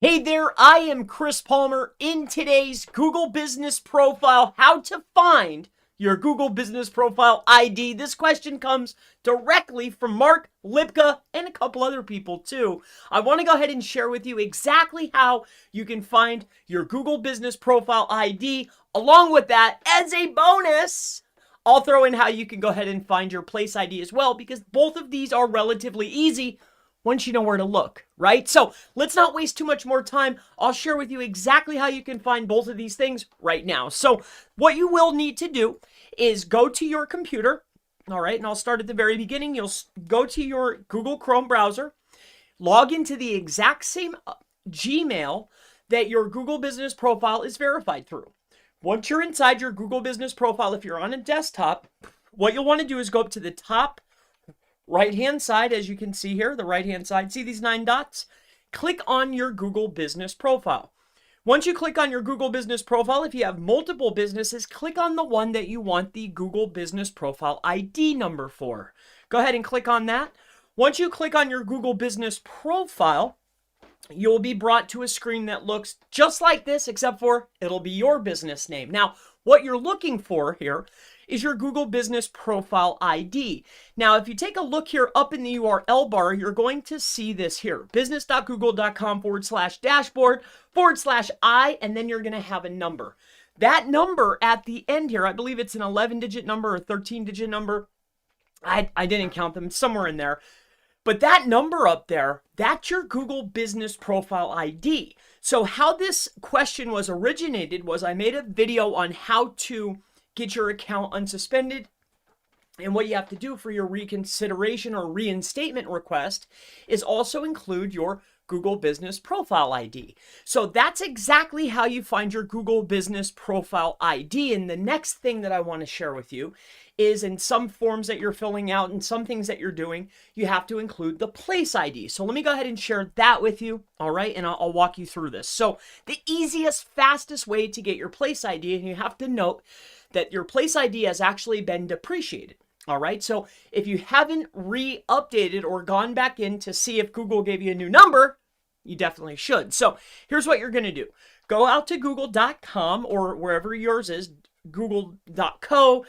Hey there, I am Chris Palmer. In today's Google Business Profile, how to find your Google Business Profile ID. This question comes directly from Mark Lipka and a couple other people too. I want to go ahead and share with you exactly how you can find your Google Business Profile ID. Along with that, as a bonus, I'll throw in how you can go ahead and find your place ID as well, because both of these are relatively easy once you know where to look, right? So let's not waste too much more time. I'll share with you exactly how you can find both of these things right now. So what you will need to do is go to your computer, all right? And I'll start at the very beginning. You'll go to your Google Chrome browser, log into the exact same Gmail that your Google Business Profile is verified through. Once you're inside your Google Business Profile, if you're on a desktop, what you'll want to do is go up to the top right-hand side, as you can see here, the right-hand side. See these 9 dots? Click on your Google Business Profile. Once you click on your Google Business Profile, if you have multiple businesses, click on the one that you want the Google Business Profile ID number for. Go ahead and click on that. Once you click on your Google Business Profile, you'll be brought to a screen that looks just like this, except for it'll be your business name. Now, what you're looking for here is your Google Business Profile ID. Now, if you take a look here up in the URL bar, you're going to see this here, business.google.com/dashboard/I, and then you're going to have a number. That number at the end here, I believe it's an 11-digit number or 13-digit number. I didn't count them, somewhere in there. But that number up there, that's your Google Business Profile ID. So how this question was originated was I made a video on how to get your account unsuspended, and what you have to do for your reconsideration or reinstatement request is also include your Google Business Profile ID. So that's exactly how you find your Google Business Profile ID. And the next thing that I want to share with you is, in some forms that you're filling out and some things that you're doing, you have to include the place ID. So let me go ahead and share that with you, all right? And I'll walk you through this. So the easiest, fastest way to get your place ID, and you have to note that your place ID has actually been depreciated. All right, so if you haven't re-updated or gone back in to see if Google gave you a new number, you definitely should. So here's what you're going to do. Go out to google.com or wherever yours is, google.co.uk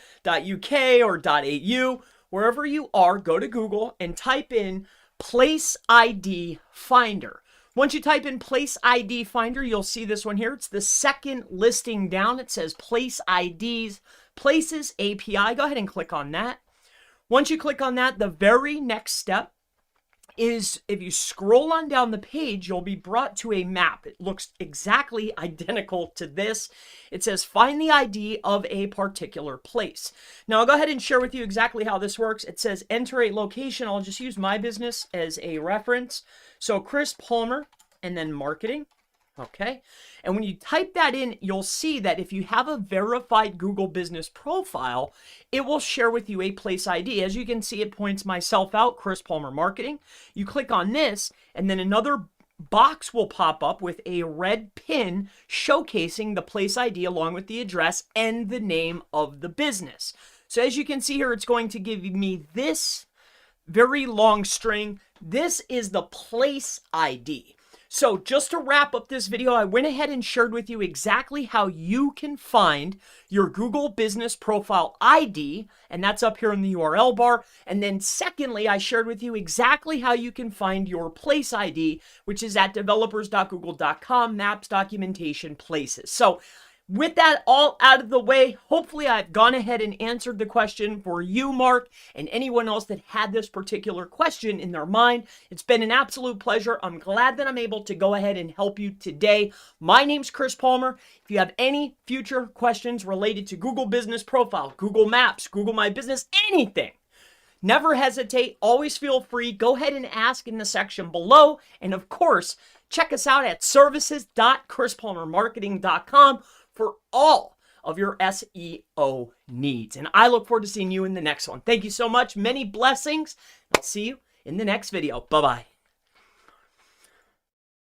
or .au, wherever you are, go to Google and type in Place ID Finder. Once you type in Place ID Finder, you'll see this one here. It's the second listing down. It says Place IDs, Places API. Go ahead and click on that. Once you click on that, the very next step is, if you scroll on down the page, you'll be brought to a map. It looks exactly identical to this. It says find the ID of a particular place. Now I'll go ahead and share with you exactly how this works. It says enter a location. I'll just use my business as a reference. So Chris Palmer and then marketing. Okay. And when you type that in, you'll see that if you have a verified Google Business Profile, it will share with you a place ID. As you can see, it points myself out, Chris Palmer Marketing. You click on this, and then another box will pop up with a red pin showcasing the place ID along with the address and the name of the business. So as you can see here, it's going to give me this very long string. This is the place ID. So just to wrap up this video, I went ahead and shared with you exactly how you can find your Google Business Profile ID, and that's up here in the URL bar. And then secondly, I shared with you exactly how you can find your place ID, which is at developers.google.com, maps, documentation, places. So with that all out of the way, hopefully I've gone ahead and answered the question for you, Mark, and anyone else that had this particular question in their mind. It's been an absolute pleasure. I'm glad that I'm able to go ahead and help you today. My name's Chris Palmer. If you have any future questions related to Google Business Profile, Google Maps, Google My Business, anything, never hesitate. Always feel free. Go ahead and ask in the section below. And of course, check us out at services.chrispalmermarketing.com for all of your SEO needs. And I look forward to seeing you in the next one. Thank you so much. Many blessings. I'll see you in the next video. Bye-bye.